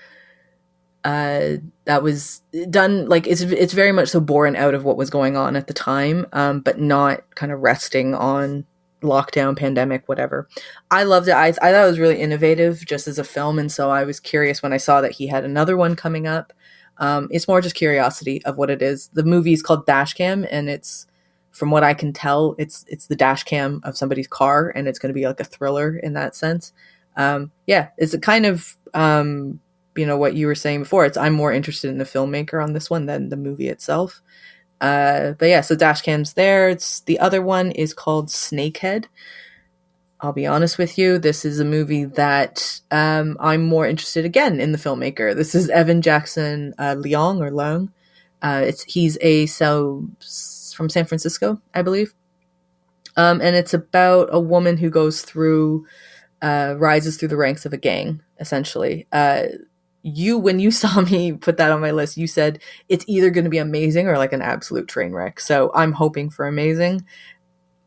was done, like, it's very much so born out of what was going on at the time, but not kind of resting on lockdown, pandemic, whatever. I loved it. I thought it was really innovative just as a film, and so I was curious when I saw that he had another one coming up. It's more just curiosity of what it is. The movie is called DASHCAM, and it's, from what I can tell, it's the dash cam of somebody's car, and it's going to be like a thriller in that sense. It's a kind of, what you were saying before. I'm more interested in the filmmaker on this one than the movie itself. So dash cam's there. The other one is called Snakehead. I'll be honest with you, this is a movie that I'm more interested again in the filmmaker. This is Evan Jackson Leong. He's from San Francisco, I believe. And it's about a woman who rises through the ranks of a gang, essentially. When you saw me put that on my list, you said it's either going to be amazing or like an absolute train wreck. So I'm hoping for amazing.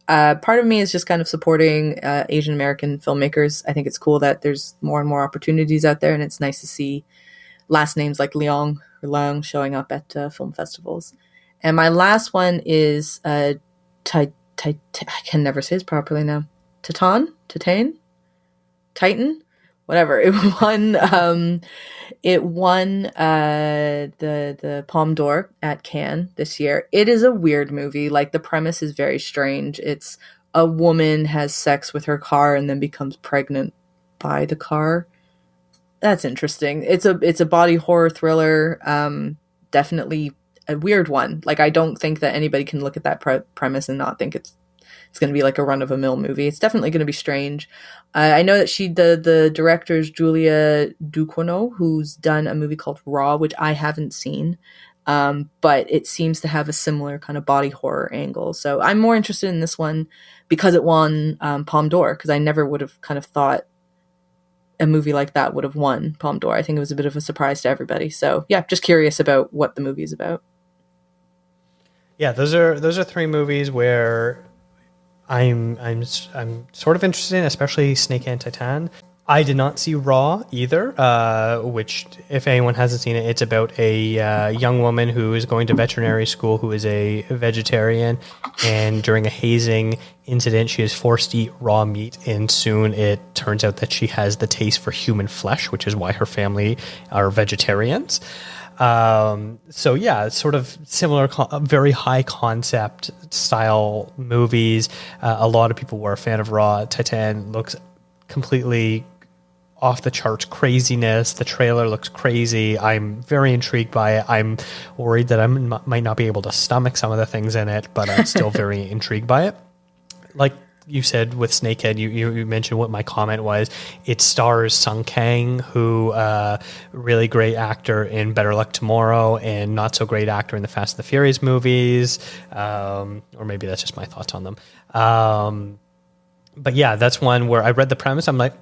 Part of me is just kind of supporting Asian American filmmakers. I think it's cool that there's more and more opportunities out there, and it's nice to see last names like Leong long showing up at film festivals. And my last one is I can never say this properly now. Titane, whatever. It won the Palme d'Or at Cannes this year. It is a weird movie. Like, the premise is very strange. It's a woman has sex with her car and then becomes pregnant by the car. That's interesting. It's a body horror thriller. Definitely a weird one. Like, I don't think that anybody can look at that premise and not think it's going to be like a run-of-the-mill movie. It's definitely going to be strange. I know that the director is Julia Ducournau, who's done a movie called Raw, which I haven't seen, but it seems to have a similar kind of body horror angle. So I'm more interested in this one because it won Palme d'Or, because I never would have kind of thought a movie like that would have won Palme d'Or. I think it was a bit of a surprise to everybody. So yeah, just curious about what the movie is about. Yeah, those are three movies where I'm sort of interested in, especially Snakehead and Titane. I did not see Raw either, which, if anyone hasn't seen it, it's about a young woman who is going to veterinary school who is a vegetarian, and during a hazing incident, she is forced to eat raw meat, and soon it turns out that she has the taste for human flesh, which is why her family are vegetarians. So yeah, it's sort of similar, very high concept style movies. A lot of people were a fan of Raw. Titane looks completely off the charts craziness. The trailer looks crazy. I'm very intrigued by it. I'm worried that I might not be able to stomach some of the things in it, but I'm still very intrigued by it. Like you said with Snakehead, you mentioned what my comment was. It stars Sung Kang, who really great actor in Better Luck Tomorrow, and not so great actor in the Fast and the Furious movies, or maybe that's just my thoughts on them. But yeah, that's one where I read the premise. I'm like,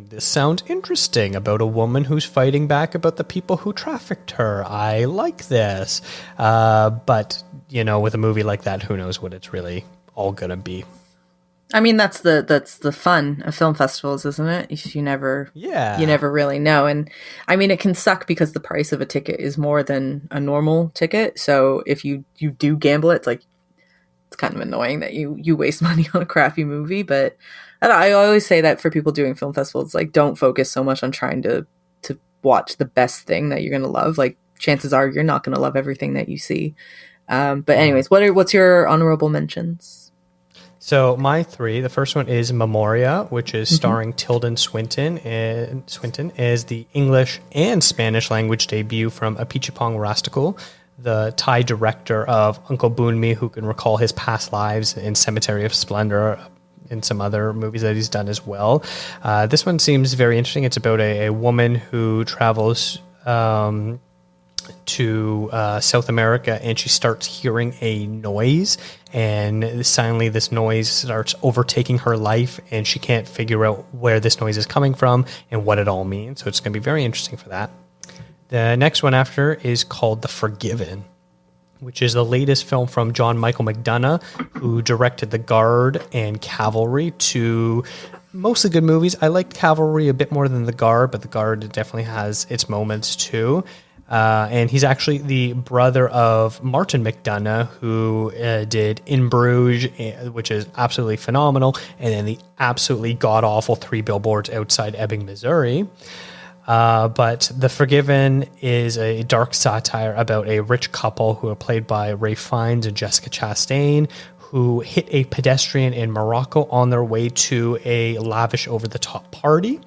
this sounds interesting, about a woman who's fighting back about the people who trafficked her. I like this. But, with a movie like that, who knows what it's really all going to be. I mean, that's the fun of film festivals, isn't it? You never really know. And I mean, it can suck because the price of a ticket is more than a normal ticket. So if you do gamble, it's kind of annoying that you waste money on a crappy movie. But I always say that for people doing film festivals, like, don't focus so much on trying to watch the best thing that you're going to love. Like, chances are you're not going to love everything that you see. But anyways, what's your honorable mentions? So my three, the first one is Memoria, which is starring Tilda Swinton, and Swinton is the English and Spanish language debut from Apichatpong Rastakul, the Thai director of Uncle Boonmi, who can recall his past lives in Cemetery of Splendor and some other movies that he's done as well. This one seems very interesting. It's about a woman who travels to South America, and she starts hearing a noise, and suddenly this noise starts overtaking her life, and she can't figure out where this noise is coming from and what it all means. So it's going to be very interesting for that. The next one after is called The Forgiven, which is the latest film from John Michael McDonough, who directed The Guard and Cavalry, two mostly good movies. I liked Cavalry a bit more than The Guard, but The Guard definitely has its moments too. And he's actually the brother of Martin McDonough, who did In Bruges, which is absolutely phenomenal, and then the absolutely god-awful 3 Billboards Outside Ebbing, Missouri. But The Forgiven is a dark satire about a rich couple who are played by Ralph Fiennes and Jessica Chastain, who hit a pedestrian in Morocco on their way to a lavish over-the-top party,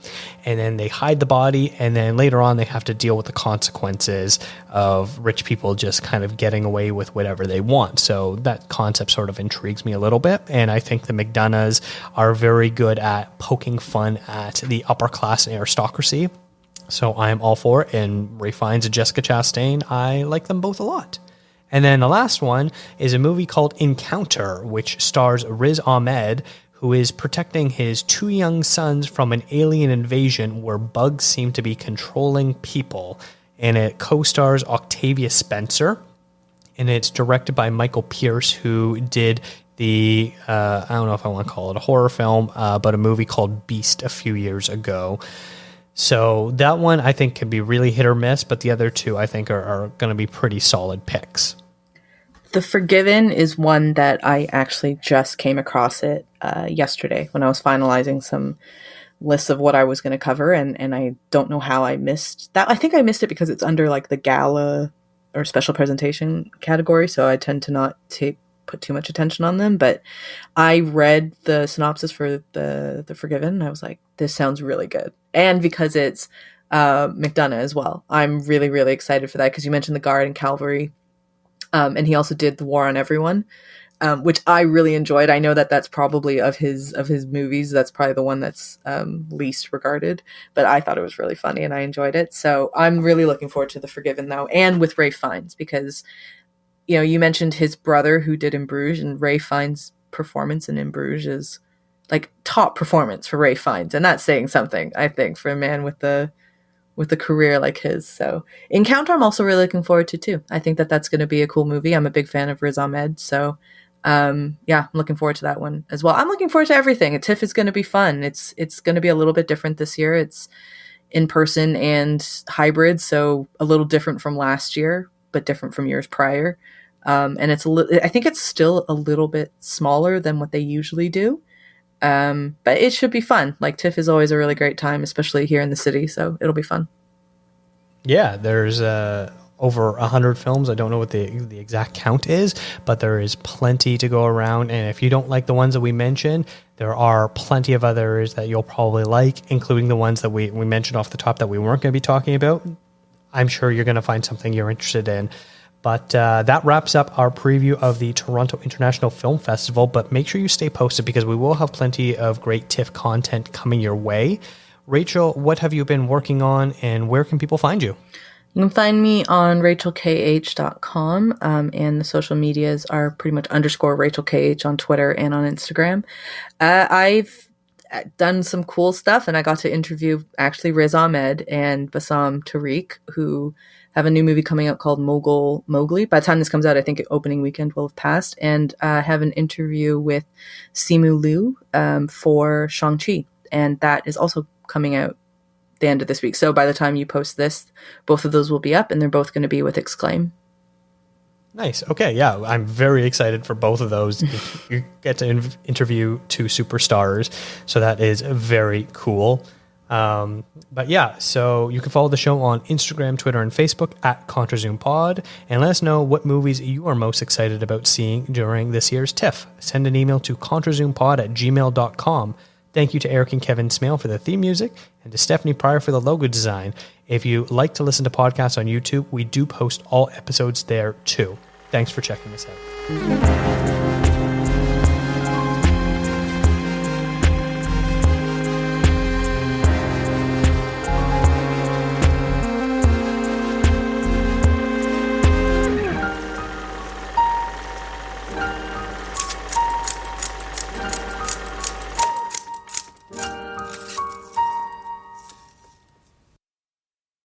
and then they hide the body, and then later on they have to deal with the consequences of rich people just kind of getting away with whatever they want. So that concept sort of intrigues me a little bit, and I think the McDonoughs are very good at poking fun at the upper-class aristocracy. So I'm all for it, and Ralph Fiennes and Jessica Chastain, I like them both a lot. And then the last one is a movie called Encounter, which stars Riz Ahmed, who is protecting his 2 young sons from an alien invasion where bugs seem to be controlling people. And it co-stars Octavia Spencer, and it's directed by Michael Pierce, who did the, I don't know if I want to call it a horror film, but a movie called Beast a few years ago. So that one I think can be really hit or miss, but the other two I think are going to be pretty solid picks. The Forgiven is one that I actually just came across it yesterday when I was finalizing some lists of what I was going to cover, and I don't know how I missed that. I think I missed it because it's under like the gala or special presentation category, so I tend to not put too much attention on them. But I read the synopsis for the Forgiven, and I was like, this sounds really good. And because it's McDonough as well, I'm really, really excited for that, because you mentioned The Guard and Calvary. And he also did The War on Everyone, which I really enjoyed. I know that that's probably of his movies, that's probably the one that's least regarded, but I thought it was really funny and I enjoyed it. So I'm really looking forward to The Forgiven, though, and with Ralph Fiennes, because, you know, you mentioned his brother who did In Bruges, and Ralph Fiennes' performance in Bruges is like top performance for Ralph Fiennes, and that's saying something, I think, for a man with a career like his. So Encounter I'm also really looking forward to too. I think that that's going to be a cool movie. I'm a big fan of Riz Ahmed, so I'm looking forward to that one as well. I'm looking forward to everything. TIFF is going to be fun. It's going to be a little bit different this year. It's in person and hybrid, so a little different from last year, but different from years prior. And it's I think it's still a little bit smaller than what they usually do. But it should be fun. Like, TIFF is always a really great time, especially here in the city, so it'll be fun. Yeah, there's over 100 films. I don't know what the exact count is, but there is plenty to go around. And if you don't like the ones that we mentioned, there are plenty of others that you'll probably like, including the ones that we mentioned off the top that we weren't going to be talking about. I'm sure you're going to find something you're interested in. But that wraps up our preview of the Toronto International Film Festival. But make sure you stay posted, because we will have plenty of great TIFF content coming your way. Rachel, what have you been working on, and where can people find you? You can find me on rachelkh.com, and the social medias are pretty much _RachelKH on Twitter and on Instagram. I've done some cool stuff, and I got to interview actually Riz Ahmed and Bassam Tariq, who have a new movie coming out called Mowgli. By the time this comes out, I think opening weekend will have passed. And I have an interview with Simu Liu for Shang-Chi, and that is also coming out the end of this week. So by the time you post this, both of those will be up, and they're both going to be with Exclaim. Nice. Okay. Yeah. I'm very excited for both of those. You get to interview two superstars. So that is very cool. But yeah, so you can follow the show on Instagram, Twitter, and Facebook at contrazoompod, and let us know what movies you are most excited about seeing during this year's TIFF. Send an email to contrazoompod@gmail.com. Thank you to Eric and Kevin Smale for the theme music, and to Stephanie Pryor for the logo design. If you like to listen to podcasts on YouTube, we do post all episodes there too. Thanks for checking us out.